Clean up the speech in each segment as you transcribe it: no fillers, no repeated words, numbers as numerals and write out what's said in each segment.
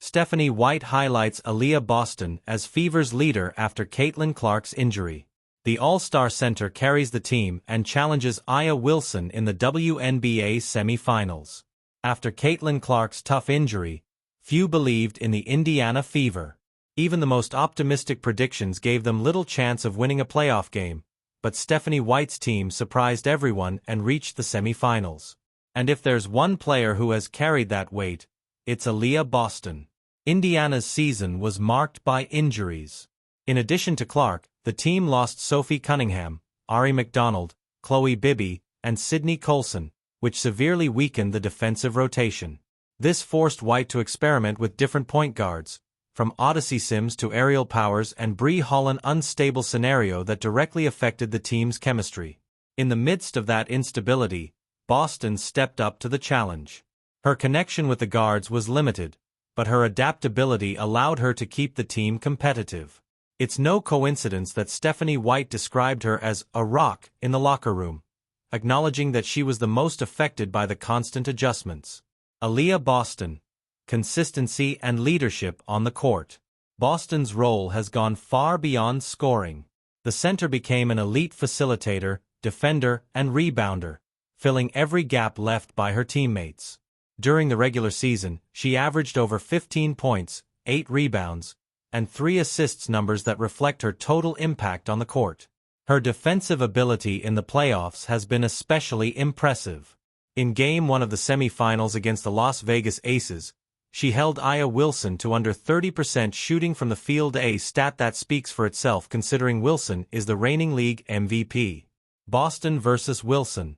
Stephanie White highlights Aliyah Boston as Fever's leader after Caitlin Clark's injury. The All-Star center carries the team and challenges Aliyah Wilson in the WNBA semifinals. After Caitlin Clark's tough injury, few believed in the Indiana Fever. Even the most optimistic predictions gave them little chance of winning a playoff game, but Stephanie White's team surprised everyone and reached the semifinals. And if there's one player who has carried that weight, it's Aliyah Boston. Indiana's season was marked by injuries. In addition to Clark, the team lost Sophie Cunningham, Ari McDonald, Chloe Bibby, and Sydney Colson, which severely weakened the defensive rotation. This forced White to experiment with different point guards, from Odyssey Sims to Aerial Powers and Bree Holland, unstable scenario that directly affected the team's chemistry. In the midst of that instability, Boston stepped up to the challenge. Her connection with the guards was limited, but her adaptability allowed her to keep the team competitive. It's no coincidence that Stephanie White described her as a rock in the locker room, acknowledging that she was the most affected by the constant adjustments. Aliyah Boston. Consistency and leadership on the court. Boston's role has gone far beyond scoring. The center became an elite facilitator, defender, and rebounder, filling every gap left by her teammates. During the regular season, she averaged over 15 points, 8 rebounds, and 3 assists, numbers that reflect her total impact on the court. Her defensive ability in the playoffs has been especially impressive. In Game 1 of the semifinals against the Las Vegas Aces, she held Aliyah Wilson to under 30% shooting from the field, a stat that speaks for itself considering Wilson is the reigning league MVP. Boston versus Wilson.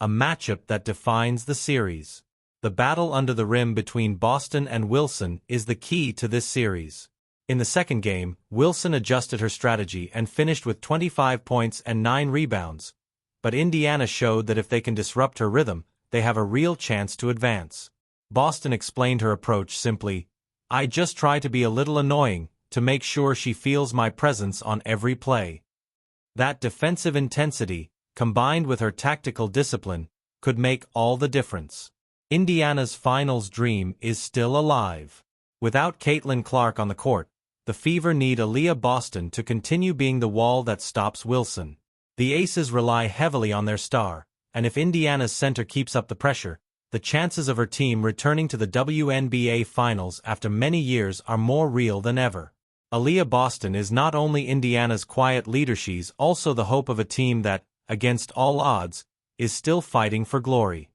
A matchup that defines the series. The battle under the rim between Boston and Wilson is the key to this series. In the second game, Wilson adjusted her strategy and finished with 25 points and 9 rebounds. But Indiana showed that if they can disrupt her rhythm, they have a real chance to advance. Boston explained her approach simply, "I just try to be a little annoying, to make sure she feels my presence on every play." That defensive intensity, combined with her tactical discipline, could make all the difference. Indiana's finals dream is still alive. Without Caitlin Clark on the court, the Fever need Aliyah Boston to continue being the wall that stops Wilson. The Aces rely heavily on their star, and if Indiana's center keeps up the pressure, the chances of her team returning to the WNBA Finals after many years are more real than ever. Aliyah Boston is not only Indiana's quiet leader, she's also the hope of a team that, against all odds, is still fighting for glory.